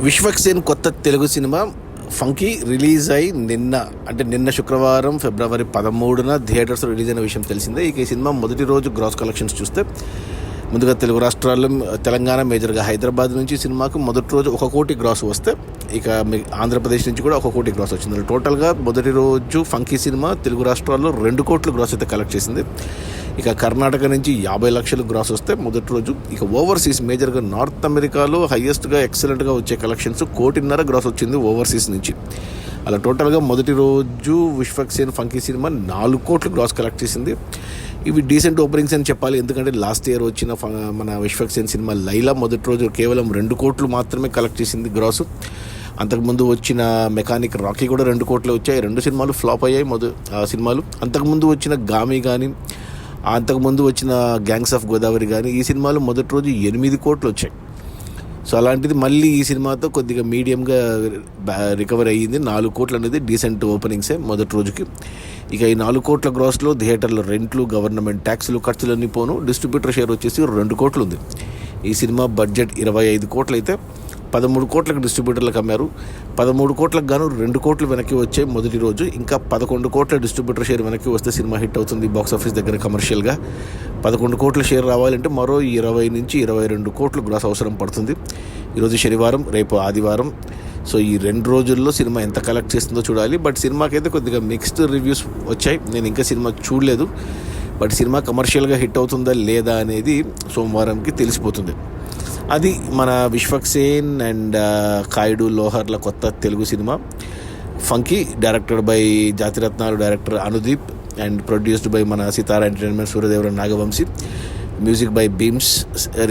విశ్వక్సేన్ కొత్త Telugu cinema funky release అయి నిన్న శుక్రవారం ఫిబ్రవరి 13న థియేటర్స్ రిలీజ్ అయిన విషయం తెలిసిందే. ఇక ఈ సినిమా మొదటి రోజు గ్రాస్ కలెక్షన్స్ చూస్తే ముందుగా తెలుగు రాష్ట్రాల్లో తెలంగాణ మేజర్గా హైదరాబాద్ నుంచి సినిమాకు మొదటి రోజు 1 కోటి గ్రాస్ వస్తే ఇక ఆంధ్రప్రదేశ్ నుంచి కూడా 1 కోటి గ్రాస్ వచ్చింది. టోటల్గా మొదటి రోజు ఫంకీ సినిమా తెలుగు రాష్ట్రాల్లో 2 కోట్ల గ్రాస్ అయితే కలెక్ట్ చేసింది. ఇక కర్ణాటక నుంచి 50 లక్షలు గ్రాస్ వస్తే మొదటి రోజు. ఇక ఓవర్సీస్ మేజర్గా నార్త్ అమెరికాలో హైయెస్ట్గా ఎక్సలెంట్గా వచ్చే కలెక్షన్స్ 1.5 కోటి గ్రాస్ వచ్చింది ఓవర్సీస్ నుంచి. అలా టోటల్గా మొదటి రోజు విశ్వక్సేన్ ఫంకీ సినిమా 4 కోట్లు గ్రాస్ కలెక్ట్ చేసింది. ఇవి డీసెంట్ ఓపెనింగ్స్ అని చెప్పాలి, ఎందుకంటే లాస్ట్ ఇయర్ వచ్చిన మన విశ్వక్సేన్ సినిమా లైలా మొదటి రోజు కేవలం 2 కోట్లు మాత్రమే కలెక్ట్ చేసింది గ్రాసు. అంతకుముందు వచ్చిన మెకానిక్ రాకీ కూడా 2 కోట్లు వచ్చాయి. 2 సినిమాలు ఫ్లాప్ అయ్యాయి సినిమాలు. అంతకుముందు వచ్చిన గామి కానీ అంతకుముందు వచ్చిన గ్యాంగ్స్ ఆఫ్ గోదావరి కానీ ఈ సినిమాలు మొదటి రోజు 8 కోట్లు వచ్చాయి. సో అలాంటిది మళ్ళీ ఈ సినిమాతో కొద్దిగా మీడియంగా రికవర్ అయ్యింది. 4 కోట్లు అనేది డీసెంట్ ఓపెనింగ్సే మొదటి రోజుకి. ఇక ఈ 4 కోట్ల గ్రాస్లో థియేటర్ల రెంట్లు, గవర్నమెంట్ ట్యాక్స్లు, ఖర్చులన్నీ పోను డిస్ట్రిబ్యూటర్ షేర్ వచ్చేసి 2 కోట్లు ఉంది. ఈ సినిమా బడ్జెట్ 25 కోట్లు అయితే 13 కోట్లకు డిస్ట్రిబ్యూటర్లకు అమ్మారు. 13 కోట్లకు గాను 2 కోట్లు వెనక్కి వచ్చాయి మొదటి రోజు. ఇంకా 11 కోట్ల డిస్ట్రిబ్యూటర్ షేర్ వెనక్కి వస్తే సినిమా హిట్ అవుతుంది బాక్స్ ఆఫీస్ దగ్గర కమర్షియల్గా. 11 కోట్ల షేర్ రావాలంటే మరో 20 నుంచి 22 కోట్లు గ్రాస్ అవసరం పడుతుంది. ఈరోజు శనివారం, రేపు ఆదివారం. సో ఈ 2 రోజుల్లో సినిమా ఎంత కలెక్ట్ చేస్తుందో చూడాలి. బట్ సినిమాకైతే కొద్దిగా మిక్స్డ్ రివ్యూస్ వచ్చాయి. నేను ఇంకా సినిమా చూడలేదు. బట్ సినిమా కమర్షియల్గా హిట్ అవుతుందా లేదా అనేది సోమవారంకి తెలిసిపోతుంది. అది మన విశ్వక్సేన్ అండ్ కాయుడు లోహర్ల కొత్త Telugu cinema funky, directed by Jathi Ratnalu director Anudeep and produced by మన Sithara entertainment, Suryadevara, Nagavamsi, music by Bheems.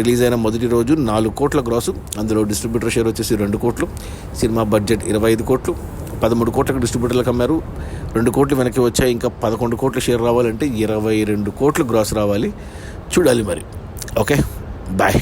Release అయిన మొదటి రోజు 4 కోట్ల గ్రాసు, అందులో డిస్ట్రిబ్యూటర్ షేర్ వచ్చేసి 2 కోట్లు. సినిమా బడ్జెట్ 25 కోట్లు, 13 కోట్లకు డిస్ట్రిబ్యూటర్లకు అమ్మారు. 2 కోట్లు వెనక్కి వచ్చాయి. ఇంకా 11 కోట్ల షేర్ రావాలంటే 22 కోట్లు గ్రాస్ రావాలి. చూడాలి మరి. Okay, bye.